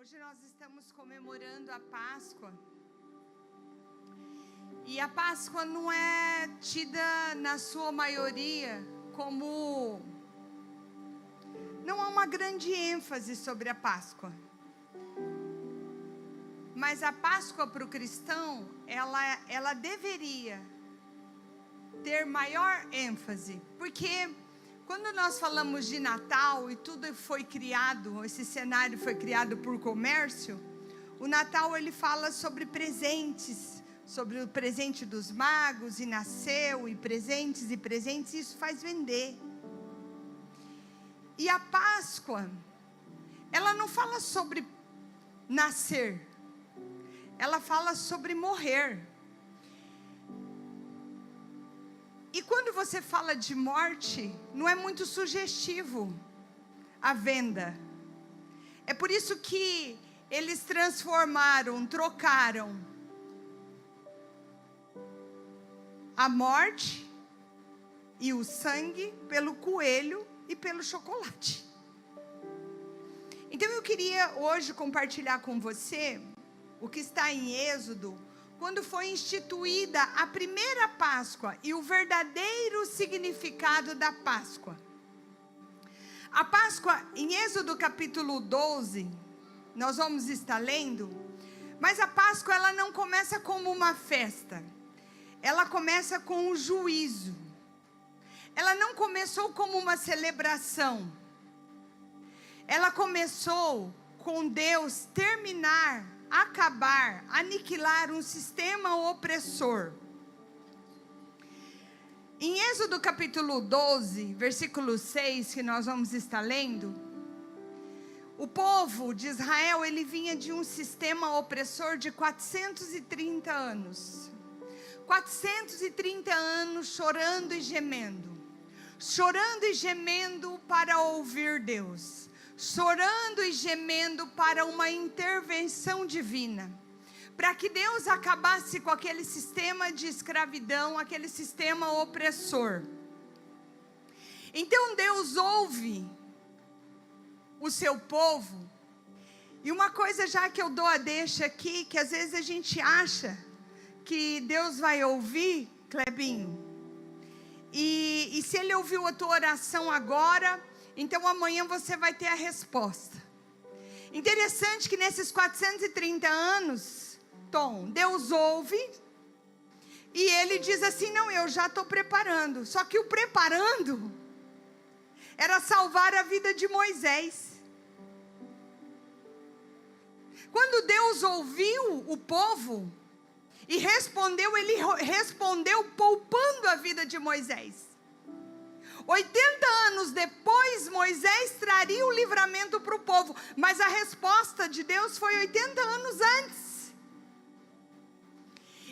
Hoje nós estamos comemorando a Páscoa. E a Páscoa não é tida na sua maioria como... Não há uma grande ênfase sobre a Páscoa. Mas a Páscoa para o cristão, ela deveria ter maior ênfase. Porque quando nós falamos de Natal e tudo foi criado, esse cenário foi criado por comércio, o Natal ele fala sobre presentes, sobre o presente dos magos, e nasceu, e presentes, isso faz vender. E a Páscoa, ela não fala sobre nascer, ela fala sobre morrer. E quando você fala de morte, não é muito sugestivo a venda. É por isso que eles trocaram a morte e o sangue pelo coelho e pelo chocolate. Então eu queria hoje compartilhar com você o que está em Êxodo, quando foi instituída a primeira Páscoa e o verdadeiro significado da Páscoa. A Páscoa, em Êxodo capítulo 12, nós vamos estar lendo, mas a Páscoa ela não começa como uma festa, ela começa com um juízo. Ela não começou como uma celebração, ela começou com Deus acabar, aniquilar um sistema opressor. Em Êxodo capítulo 12, versículo 6, que nós vamos estar lendo, o povo de Israel, ele vinha de um sistema opressor de 430 anos. 430 anos chorando e gemendo para ouvir Deus. Chorando e gemendo para uma intervenção divina, para que Deus acabasse com aquele sistema de escravidão, aquele sistema opressor. Então Deus ouve o seu povo, e uma coisa já que eu dou a deixa aqui, que às vezes a gente acha que Deus vai ouvir, Clebinho, e se Ele ouviu a tua oração agora, então amanhã você vai ter a resposta. Interessante que nesses 430 anos, Tom, Deus ouve e Ele diz assim, não, eu já estou preparando. Só que o preparando era salvar a vida de Moisés. Quando Deus ouviu o povo e respondeu, Ele respondeu poupando a vida de Moisés. 80 anos depois, Moisés traria o livramento para o povo, mas a resposta de Deus foi 80 anos antes.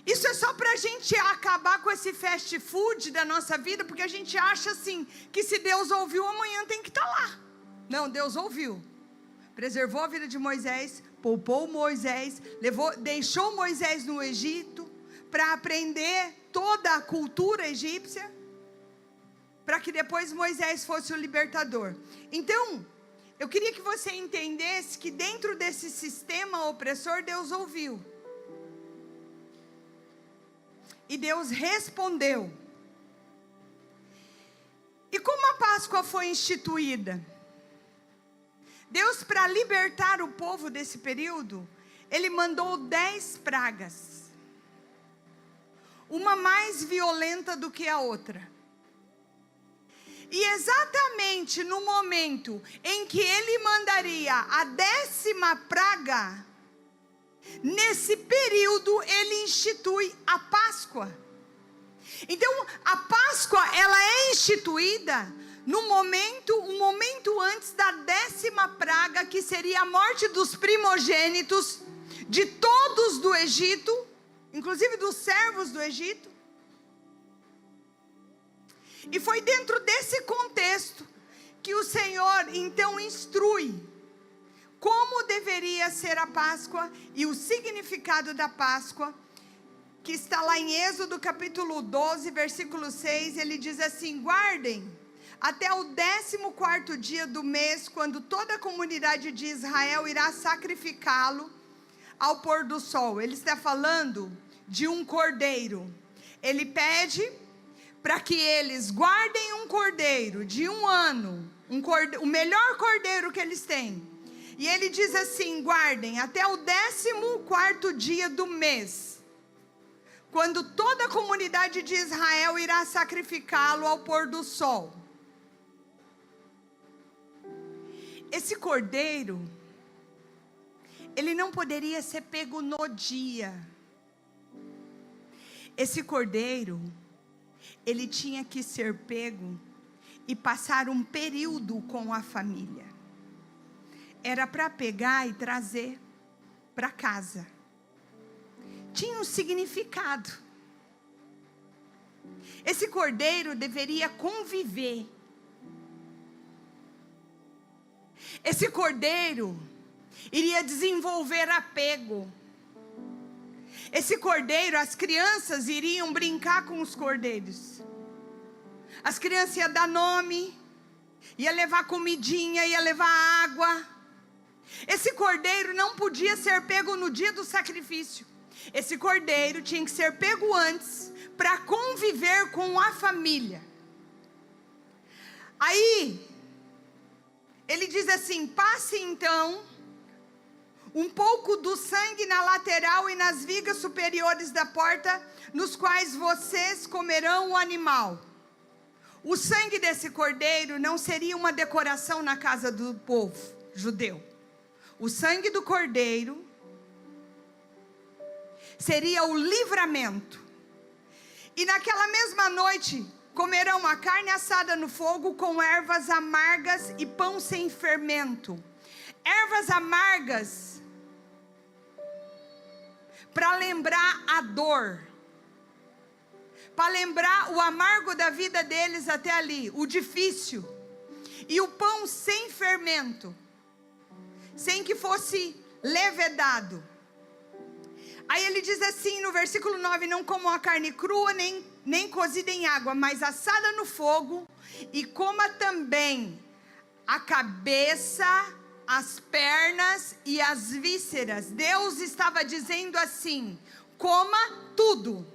Isso é só para a gente acabar com esse fast food da nossa vida, porque a gente acha assim, que se Deus ouviu, amanhã tem que estar lá. Não, Deus ouviu, preservou a vida de Moisés, poupou Moisés, deixou Moisés no Egito, para aprender toda a cultura egípcia, para que depois Moisés fosse o libertador. Então, eu queria que você entendesse que dentro desse sistema opressor, Deus ouviu. E Deus respondeu. E como a Páscoa foi instituída? Deus, para libertar o povo desse período, Ele mandou 10 pragas. Uma mais violenta do que a outra. E exatamente no momento em que Ele mandaria a 10ª praga, nesse período Ele institui a Páscoa. Então a Páscoa ela é instituída no momento, um momento antes da 10ª praga, que seria a morte dos primogênitos de todos do Egito, inclusive dos servos do Egito. E foi dentro desse contexto que o Senhor então instrui como deveria ser a Páscoa e o significado da Páscoa, que está lá em Êxodo capítulo 12, versículo 6, ele diz assim: guardem até o 14º dia do mês, quando toda a comunidade de Israel irá sacrificá-lo ao pôr do sol. Ele está falando de um cordeiro. Ele pede para que eles guardem um cordeiro de 1 ano, o melhor cordeiro que eles têm. E ele diz assim: guardem até o 14º dia do mês, quando toda a comunidade de Israel irá sacrificá-lo ao pôr do sol. Esse cordeiro, ele não poderia ser pego no dia. Esse cordeiro, ele tinha que ser pego e passar um período com a família. Era para pegar e trazer para casa. Tinha um significado. Esse cordeiro deveria conviver. Esse cordeiro iria desenvolver apego. Esse cordeiro, as crianças iriam brincar com os cordeiros. As crianças iam dar nome, ia levar comidinha, ia levar água. Esse cordeiro não podia ser pego no dia do sacrifício. Esse cordeiro tinha que ser pego antes, para conviver com a família. Aí, ele diz assim: passe então um pouco do sangue na lateral e nas vigas superiores da porta, nos quais vocês comerão o animal. O sangue desse cordeiro não seria uma decoração na casa do povo judeu. O sangue do cordeiro seria o livramento. E naquela mesma noite comerão a carne assada no fogo com ervas amargas e pão sem fermento. Ervas amargas para lembrar a dor, para lembrar o amargo da vida deles até ali, o difícil. E o pão sem fermento, sem que fosse levedado. Aí ele diz assim no versículo 9: não comam a carne crua, nem cozida em água, mas assada no fogo, e coma também a cabeça, as pernas e as vísceras. Deus estava dizendo assim: coma tudo.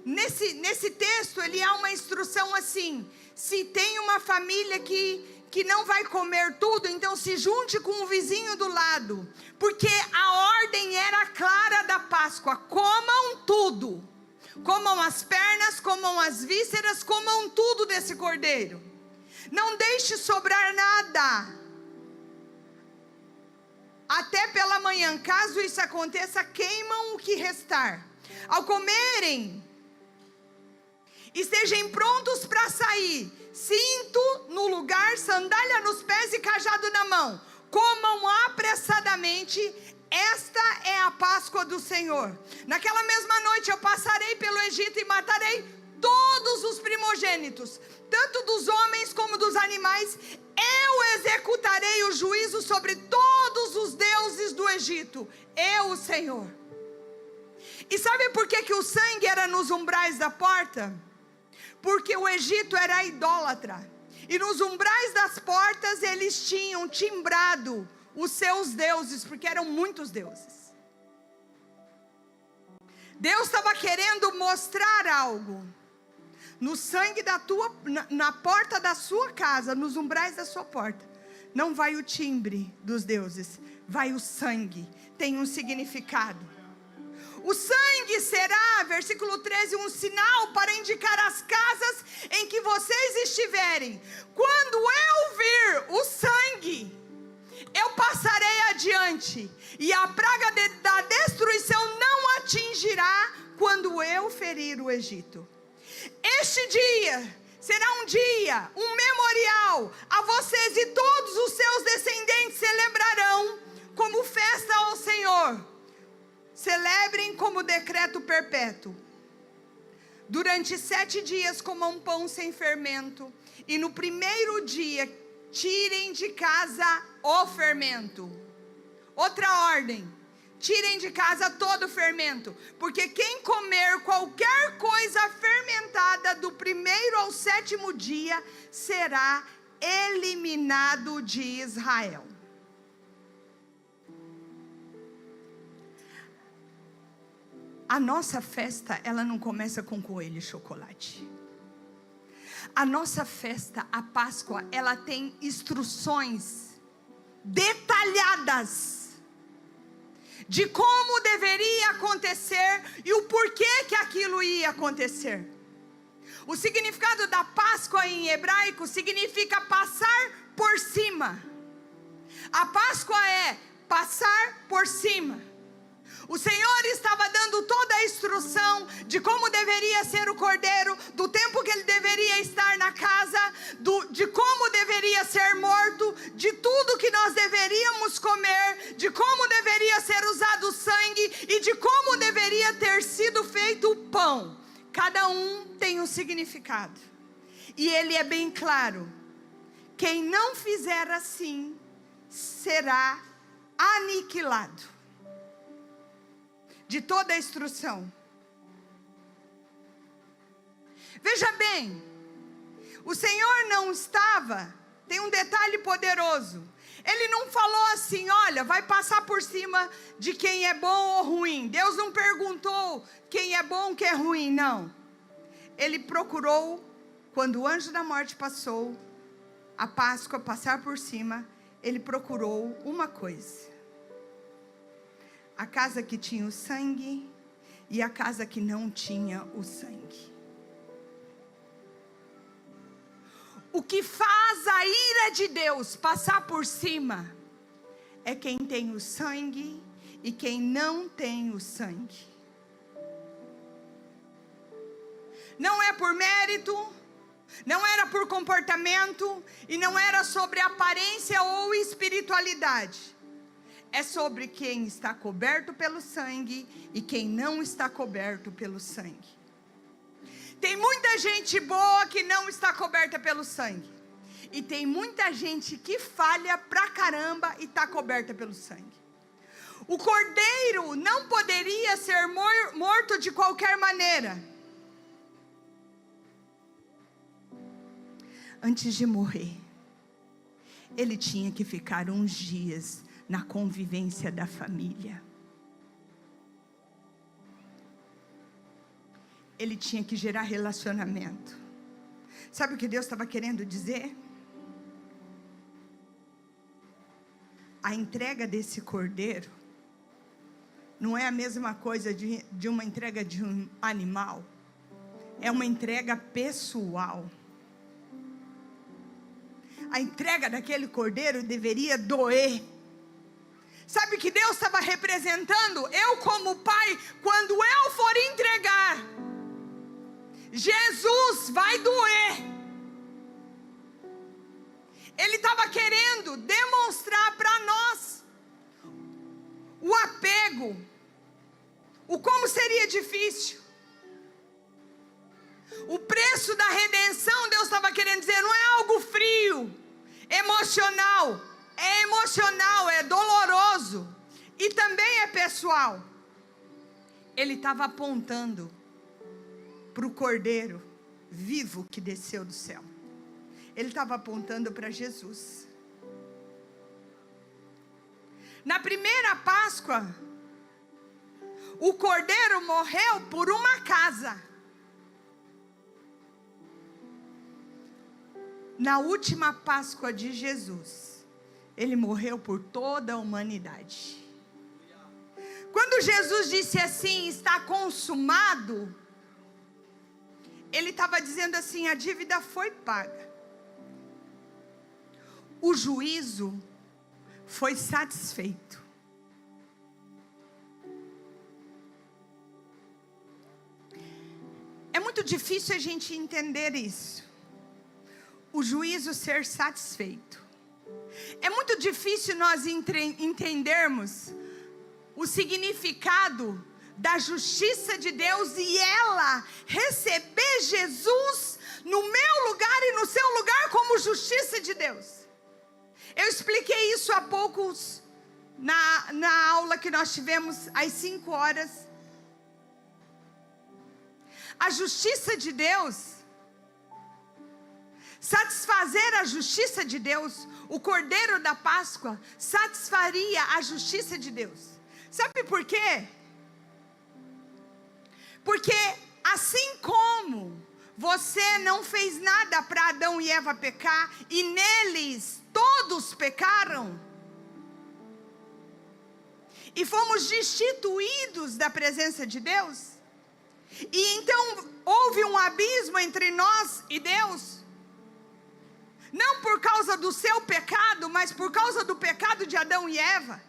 Nesse texto ele há uma instrução assim: se tem uma família que não vai comer tudo, então se junte com o vizinho do lado, porque a ordem era clara da Páscoa: comam tudo, comam as pernas, comam as vísceras, comam tudo desse cordeiro, não deixe sobrar nada. Até pela manhã, caso isso aconteça, queimam o que restar. Ao comerem, estejam prontos para sair, cinto no lugar, sandália nos pés e cajado na mão. Comam apressadamente, esta é a Páscoa do Senhor. Naquela mesma noite eu passarei pelo Egito e matarei todos os primogênitos, tanto dos homens como dos animais. Eu executarei o juízo sobre todos os deuses do Egito. Eu, o Senhor. E sabe por que o sangue era nos umbrais da porta? Porque o Egito era idólatra. E nos umbrais das portas eles tinham timbrado os seus deuses, porque eram muitos deuses. Deus estava querendo mostrar algo. No sangue na porta da sua casa, nos umbrais da sua porta, não vai o timbre dos deuses, vai o sangue. Tem um significado. O sangue será, versículo 13, um sinal para indicar as casas em que vocês estiverem. Quando eu vir o sangue, eu passarei adiante, e a praga da destruição não atingirá quando eu ferir o Egito. Este dia será um dia, um memorial a vocês, e todos os seus descendentes celebrarão como festa ao Senhor. Celebrem como decreto perpétuo. Durante 7 dias comam pão sem fermento, e no primeiro dia tirem de casa o fermento. Outra ordem: tirem de casa todo fermento, porque quem comer qualquer coisa fermentada do 1º ao 7º dia será eliminado de Israel. A nossa festa, ela não começa com coelho e chocolate. A nossa festa, a Páscoa, ela tem instruções detalhadas de como deveria acontecer e o porquê que aquilo ia acontecer. O significado da Páscoa em hebraico significa passar por cima. A Páscoa é passar por cima. O Senhor estava dando toda a instrução de como deveria ser o cordeiro, do tempo que ele deveria estar na casa, de como deveria ser morto, de tudo que nós deveríamos comer, de como deveria ser usado o sangue e de como deveria ter sido feito o pão. Cada um tem um significado. E ele é bem claro. Quem não fizer assim será aniquilado de toda a instrução. Veja bem, o Senhor não estava, tem um detalhe poderoso. Ele não falou assim, olha, vai passar por cima de quem é bom ou ruim. Deus não perguntou quem é bom, quem é ruim, não. Ele procurou, quando o anjo da morte passou, a Páscoa passar por cima, ele procurou uma coisa: a casa que tinha o sangue e a casa que não tinha o sangue. O que faz a ira de Deus passar por cima é quem tem o sangue e quem não tem o sangue. Não é por mérito, não era por comportamento e não era sobre aparência ou espiritualidade. É sobre quem está coberto pelo sangue e quem não está coberto pelo sangue. Tem muita gente boa que não está coberta pelo sangue. E tem muita gente que falha pra caramba e está coberta pelo sangue. O cordeiro não poderia ser morto de qualquer maneira. Antes de morrer, ele tinha que ficar uns dias na convivência da família. Ele tinha que gerar relacionamento. Sabe o que Deus estava querendo dizer? A entrega desse cordeiro não é a mesma coisa de uma entrega de um animal. É uma entrega pessoal. A entrega daquele cordeiro deveria doer. Sabe o que Deus estava representando? Eu como pai, quando eu for entregar, Jesus vai doer. Ele estava querendo demonstrar para nós o apego, o como seria difícil. O preço da redenção, Deus estava querendo dizer, não é algo frio, emocional. É emocional, é doloroso e também é pessoal. Ele estava apontando para o cordeiro vivo que desceu do céu. Ele estava apontando para Jesus. Na primeira Páscoa, o cordeiro morreu por uma casa. Na última Páscoa de Jesus, ele morreu por toda a humanidade. Quando Jesus disse assim, está consumado, ele estava dizendo assim, a dívida foi paga. O juízo foi satisfeito. É muito difícil a gente entender isso. O juízo ser satisfeito. É muito difícil nós entendermos o significado da justiça de Deus e ela receber Jesus no meu lugar e no seu lugar como justiça de Deus. Eu expliquei isso há poucos na aula que nós tivemos às 5 horas. A justiça de Deus, satisfazer a justiça de Deus, o Cordeiro da Páscoa satisfaria a justiça de Deus. Sabe por quê? Porque assim como você não fez nada para Adão e Eva pecar, e neles todos pecaram, e fomos destituídos da presença de Deus, e então houve um abismo entre nós e Deus, não por causa do seu pecado, mas por causa do pecado de Adão e Eva.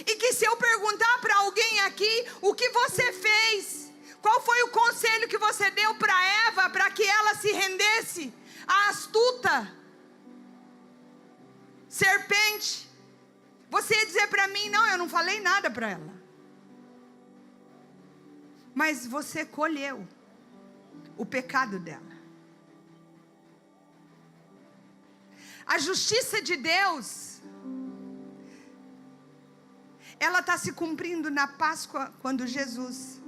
E que se eu perguntar para alguém aqui, o que você fez? Qual foi o conselho que você deu para Eva, para que ela se rendesse à astuta serpente? Você ia dizer para mim, não, eu não falei nada para ela. Mas você colheu o pecado dela. A justiça de Deus, ela está se cumprindo na Páscoa, quando Jesus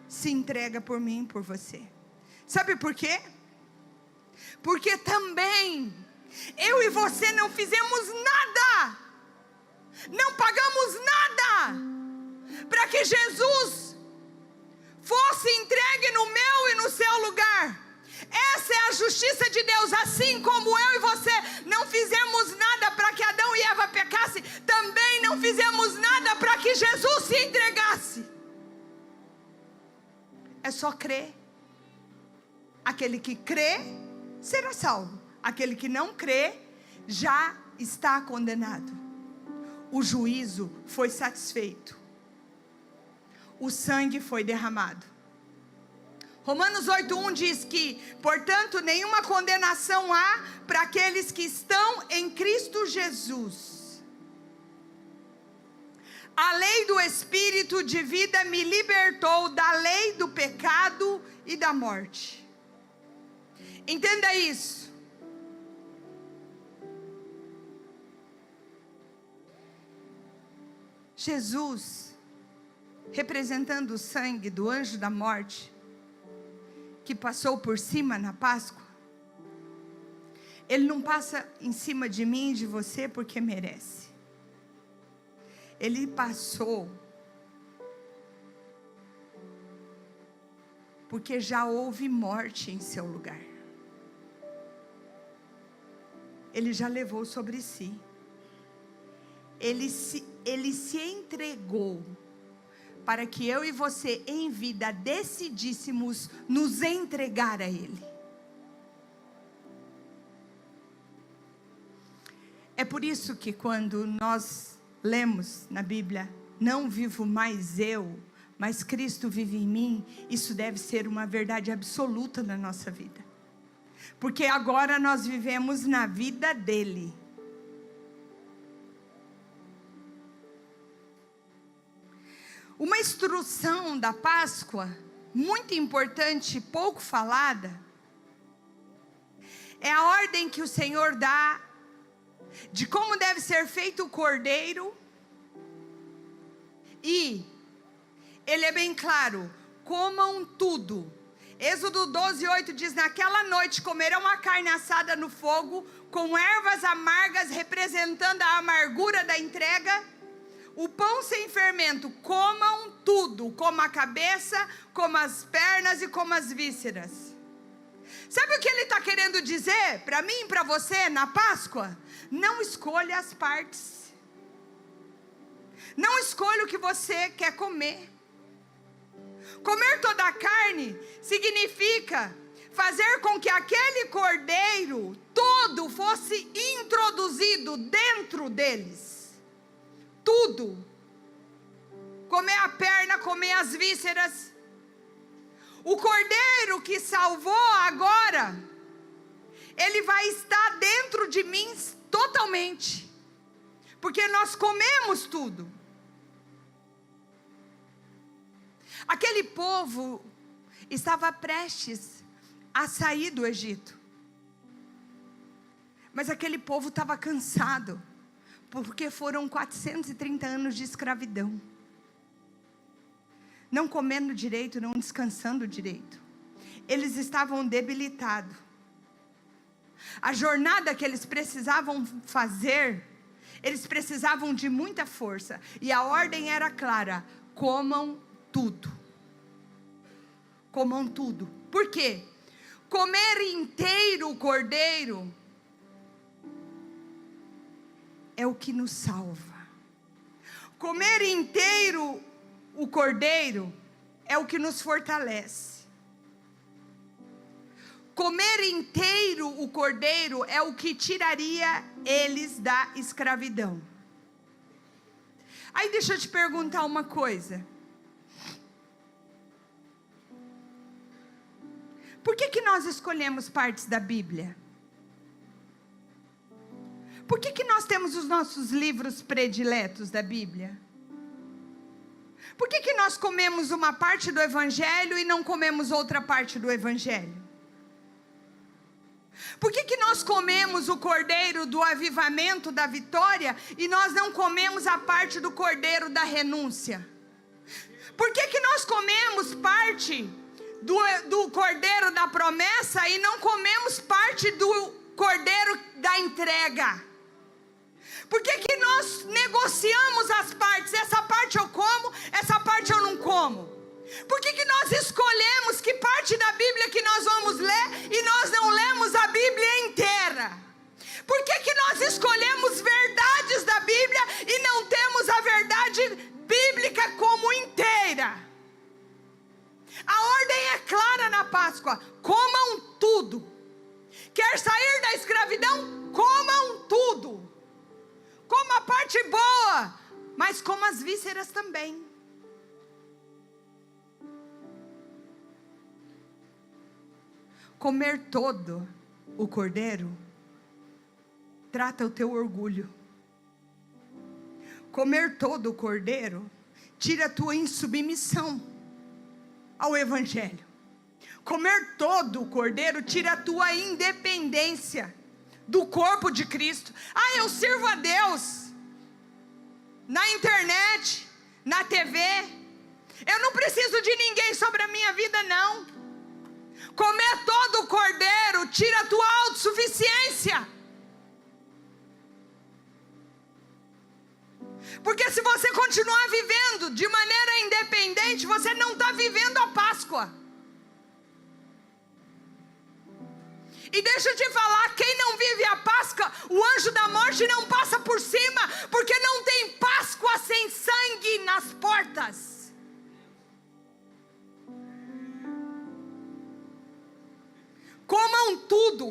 se entrega por mim e por você. Sabe por quê? Porque também eu e você não fizemos nada, não pagamos nada para que Jesus fosse entregue no meu e no seu lugar. Essa é a justiça de Deus. Assim como eu e você não fizemos nada para que Adão e Eva pecassem, também não fizemos nada para que Jesus se entregasse. É só crer. Aquele que crê será salvo. Aquele que não crê já está condenado. O juízo foi satisfeito. O sangue foi derramado. Romanos 8:1 diz que, portanto, nenhuma condenação há para aqueles que estão em Cristo Jesus. A lei do Espírito de vida me libertou da lei do pecado e da morte. Entenda isso. Jesus, representando o sangue do anjo da morte, que passou por cima na Páscoa, ele não passa em cima de mim e de você porque merece. Ele passou porque já houve morte em seu lugar. Ele já levou sobre si. Ele se entregou para que eu e você em vida decidíssemos nos entregar a Ele. É por isso que quando nós lemos na Bíblia, não vivo mais eu, mas Cristo vive em mim, isso deve ser uma verdade absoluta na nossa vida. Porque agora nós vivemos na vida dele. Uma instrução da Páscoa, muito importante, pouco falada, é a ordem que o Senhor dá de como deve ser feito o cordeiro. E ele é bem claro: comam tudo. Êxodo 12:8 diz: naquela noite comerão a carne assada no fogo, com ervas amargas representando a amargura da entrega. O pão sem fermento, comam tudo, como a cabeça, como as pernas e como as vísceras. Sabe o que ele está querendo dizer para mim e para você na Páscoa? Não escolha as partes. Não escolha o que você quer comer. Comer toda a carne significa fazer com que aquele cordeiro todo fosse introduzido dentro deles. Tudo. Comer a perna, comer as vísceras. O cordeiro que salvou agora, ele vai estar dentro de mim totalmente. Porque nós comemos tudo. Aquele povo estava prestes a sair do Egito. Mas aquele povo estava cansado. Porque foram 430 anos de escravidão. Não comendo direito, não descansando direito. Eles estavam debilitados. A jornada que eles precisavam fazer, eles precisavam de muita força. E a ordem era clara: comam tudo. Comam tudo. Por quê? Comer inteiro o cordeiro é o que nos salva. Comer inteiro o cordeiro é o que nos fortalece. Comer inteiro o cordeiro é o que tiraria eles da escravidão. Aí deixa eu te perguntar uma coisa. Por que nós escolhemos partes da Bíblia? Por que nós temos os nossos livros prediletos da Bíblia? Por que nós comemos uma parte do Evangelho e não comemos outra parte do Evangelho? Por que nós comemos o cordeiro do avivamento, da vitória, e nós não comemos a parte do cordeiro da renúncia? Por que nós comemos parte do cordeiro da promessa e não comemos parte do cordeiro da entrega? Por que nós negociamos as partes? Essa parte eu como, essa parte eu não como. Por que nós escolhemos que parte da Bíblia que nós vamos ler e nós não lemos a Bíblia inteira? Por que nós escolhemos verdades da Bíblia e não temos a verdade bíblica como inteira? A ordem é clara na Páscoa: comam tudo. Quer sair da escravidão? Comam tudo. Coma a parte boa, mas coma as vísceras também. Comer todo o cordeiro trata o teu orgulho. Comer todo o cordeiro tira a tua insubmissão ao Evangelho. Comer todo o cordeiro tira a tua independência do corpo de Cristo. Ah, eu sirvo a Deus na internet, na TV. Eu não preciso de ninguém sobre a minha vida, não. Comer todo o cordeiro tira a tua autossuficiência. Porque se você continuar vivendo de maneira independente, você não está vivendo a Páscoa. E deixa eu te falar, quem não vive a Páscoa, o anjo da morte não passa por cima, porque não tem Páscoa sem sangue nas portas. Comam tudo.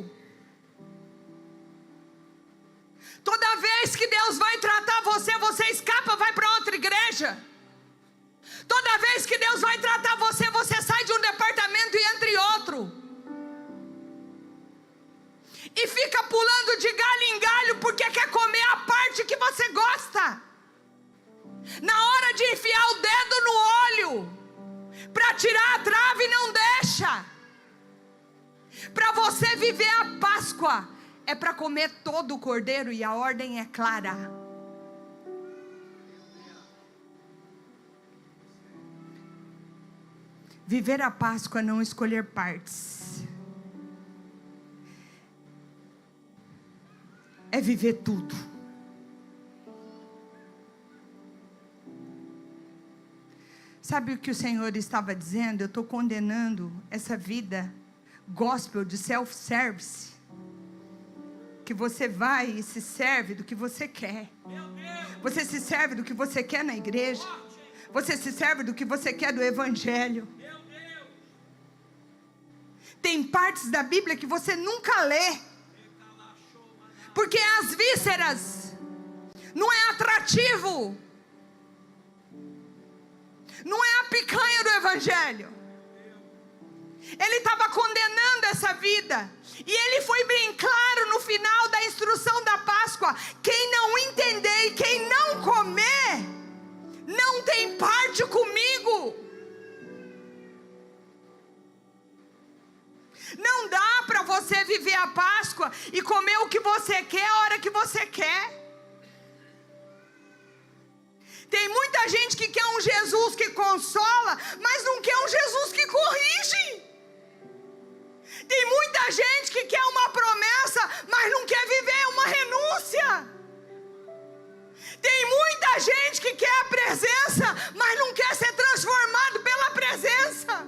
Toda vez que Deus vai tratar você, você escapa, vai para outra igreja. Toda vez que Deus vai tratar você, você sai de um departamento e entra em outro. E fica pulando de galho em galho porque quer comer a parte que você gosta. Na hora de enfiar o dedo no olho para tirar a trave, não deixa. Para você viver a Páscoa, é para comer todo o cordeiro, e a ordem é clara. Viver a Páscoa é não escolher partes. É viver tudo. Sabe o que o Senhor estava dizendo? Eu estou condenando essa vida gospel de self-service, que você vai e se serve do que você quer. Você se serve do que você quer na igreja. Você se serve do que você quer do Evangelho. Tem partes da Bíblia que você nunca lê, porque as vísceras não é atrativo. Não é a picanha do Evangelho. Ele estava condenando essa vida. E ele foi bem claro no final da instrução da Páscoa: quem não entender e quem não comer, não tem parte comigo. Não dá para você viver a Páscoa e comer o que você quer a hora que você quer. muita gente que quer um Jesus que consola, mas não quer um Jesus que corrige. Tem muita gente que quer uma promessa, mas não quer viver uma renúncia. Tem muita gente que quer a presença, mas não quer ser transformado pela presença.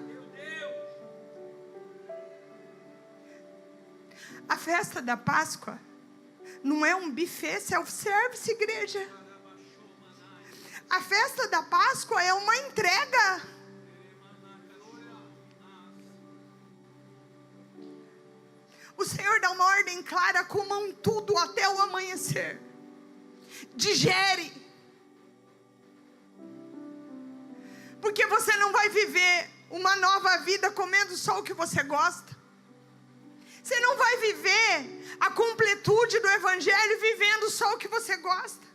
A festa da Páscoa não é um buffet self-service, igreja. A festa da Páscoa é uma entrega. O Senhor dá uma ordem clara: comam tudo até o amanhecer. Digere. Porque você não vai viver uma nova vida comendo só o que você gosta. Você não vai viver a completude do Evangelho vivendo só o que você gosta.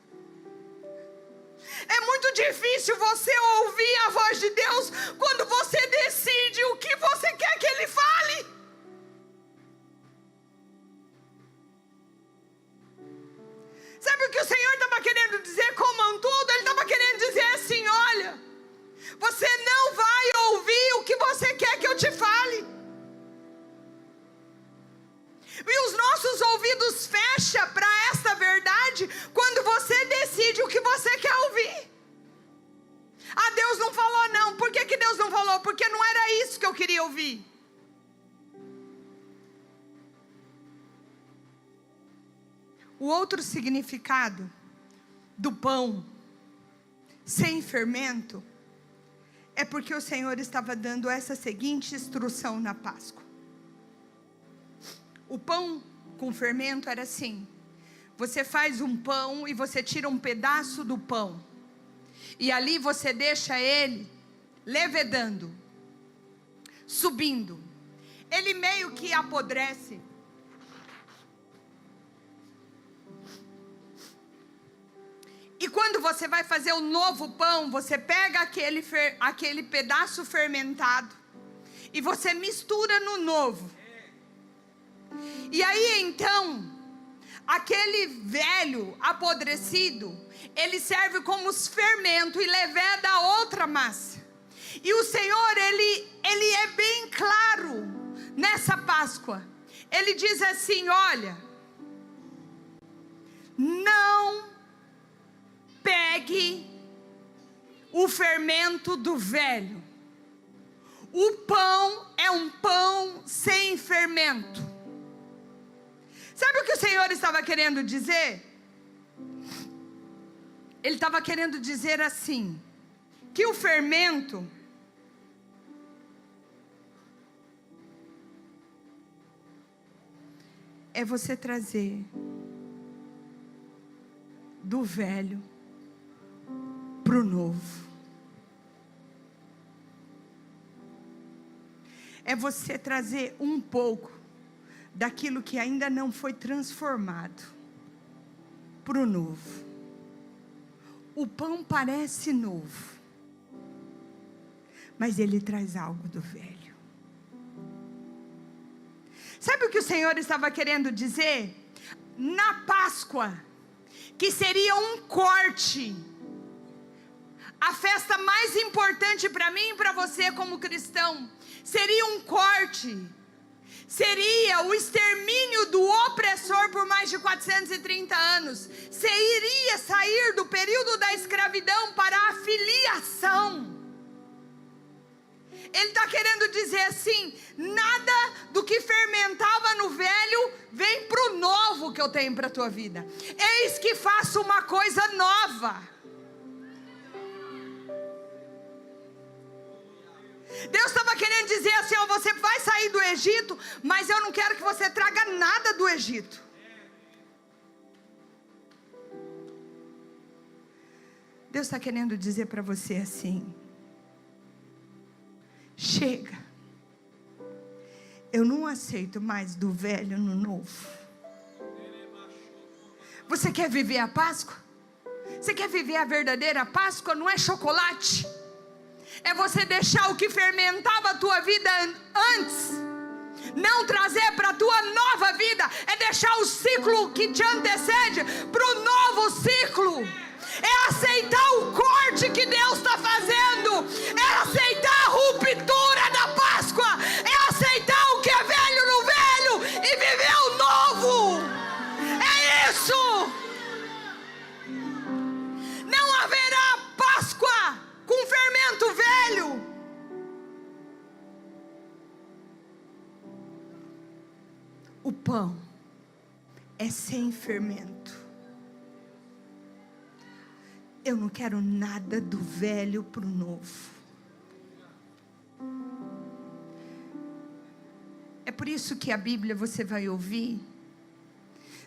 É muito difícil você ouvir a voz de Deus quando você decide o que você quer que Ele fale. Sabe o que o Senhor estava querendo dizer? Comam tudo. Ele estava querendo dizer assim: olha, você não vai ouvir o que você quer que eu te fale. E os nossos ouvidos fecham para essa verdade quando você decide o que você quer ouvir. Ah, Deus não falou não. Por que Deus não falou? Porque não era isso que eu queria ouvir. O outro significado do pão sem fermento é porque o Senhor estava dando essa seguinte instrução na Páscoa. O pão com fermento era assim: você faz um pão e você tira um pedaço do pão, e ali você deixa ele levedando, subindo. Ele meio que apodrece. E quando você vai fazer o novo pão, você pega aquele pedaço fermentado e você mistura no novo. E aí então, aquele velho apodrecido, ele serve como fermento e leveda a outra massa. E o Senhor, ele é bem claro nessa Páscoa. Ele diz assim: olha, não pegue o fermento do velho. O pão é um pão sem fermento. Sabe o que o Senhor estava querendo dizer? Ele estava querendo dizer assim, que o fermento é você trazer do velho para o novo. É você trazer um pouco daquilo que ainda não foi transformado para o novo. O pão parece novo, mas ele traz algo do velho. Sabe o que o Senhor estava querendo dizer? Na Páscoa, que seria um corte. A festa mais importante para mim e para você como cristão seria um corte. Seria o extermínio do opressor por mais de 430 anos. Você iria sair do período da escravidão para a filiação. Ele está querendo dizer assim: nada do que fermentava no velho vem para o novo que eu tenho para a tua vida. Eis que faço uma coisa nova. Deus estava querendo dizer assim: ó, você vai sair do Egito, mas eu não quero que você traga nada do Egito. Deus está querendo dizer para você assim: chega, eu não aceito mais do velho no novo. Você quer viver a Páscoa? Você quer viver a verdadeira Páscoa? Não é chocolate. É você deixar o que fermentava a tua vida antes, não trazer para a tua nova vida. É deixar o ciclo que te antecede para o novo ciclo. É aceitar o corte que pão é sem fermento. Eu não quero nada do velho para o novo. É por isso que a Bíblia você vai ouvir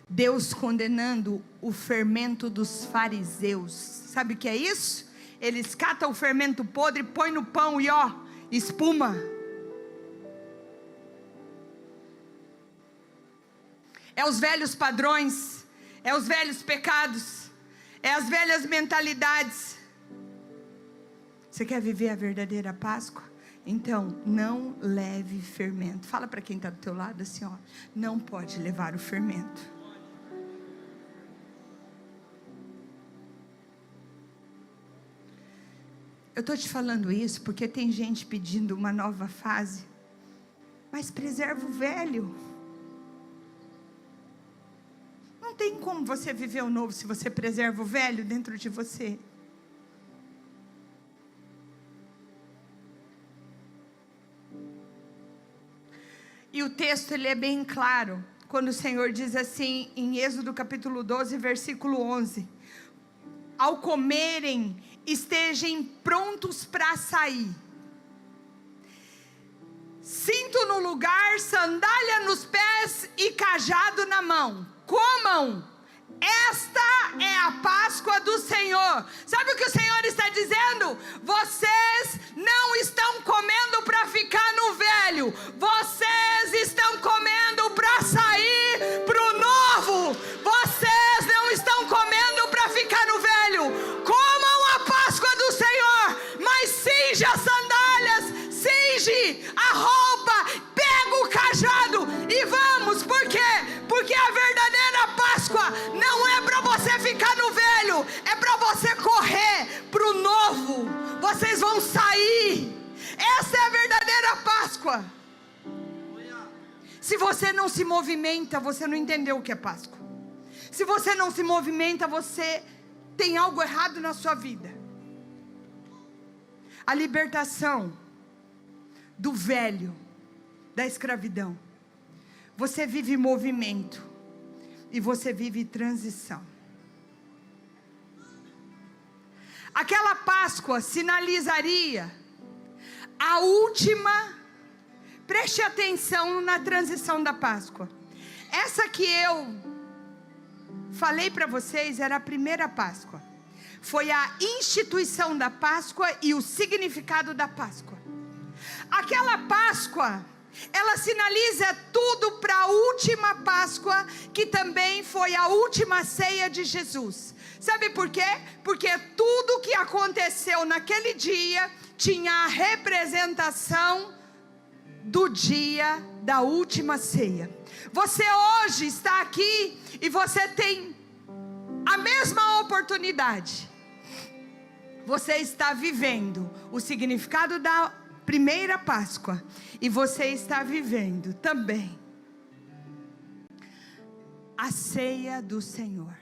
Deus condenando o fermento dos fariseus. Sabe o que é isso? Eles catam o fermento podre, põem no pão e ó, espuma. É os velhos padrões, é os velhos pecados, é as velhas mentalidades. Você quer viver a verdadeira Páscoa? Então, não leve fermento. Fala para quem está do teu lado assim, ó, não pode levar o fermento. Eu estou te falando isso porque tem gente pedindo uma nova fase, mas preserva o velho. Não tem como você viver o novo se você preserva o velho dentro de você. E o texto ele é bem claro, quando o Senhor diz assim, em Êxodo capítulo 12, versículo 11: ao comerem, estejam prontos para sair, cinto no lugar, sandália nos pés e cajado na mão. Comam, esta é a Páscoa do Senhor. Sabe o que o Senhor está dizendo? Vocês não estão comendo para ficar no velho, vocês estão comendo para sair para o novo. Vocês não estão comendo para ficar no velho. Comam a Páscoa do Senhor, mas cinge as sandálias, cinge a roupa, pega o cajado e vamos. Por quê? Porque a verdadeira Páscoa não é para você ficar no velho, é para você correr para o novo. Vocês vão sair. Essa é a verdadeira Páscoa. Se você não se movimenta, você não entendeu o que é Páscoa. Se você não se movimenta, você tem algo errado na sua vida. A libertação do velho, da escravidão. Você vive movimento e você vive transição. Aquela Páscoa sinalizaria a última. Preste atenção na transição da Páscoa. Essa que eu falei para vocês era a primeira Páscoa. Foi a instituição da Páscoa e o significado da Páscoa. Aquela Páscoa, ela sinaliza tudo para a última Páscoa, que também foi a última ceia de Jesus. Sabe por quê? Porque tudo que aconteceu naquele dia tinha a representação do dia da última ceia. Você hoje está aqui e você tem a mesma oportunidade. Você está vivendo o significado da primeira Páscoa e você está vivendo também a ceia do Senhor.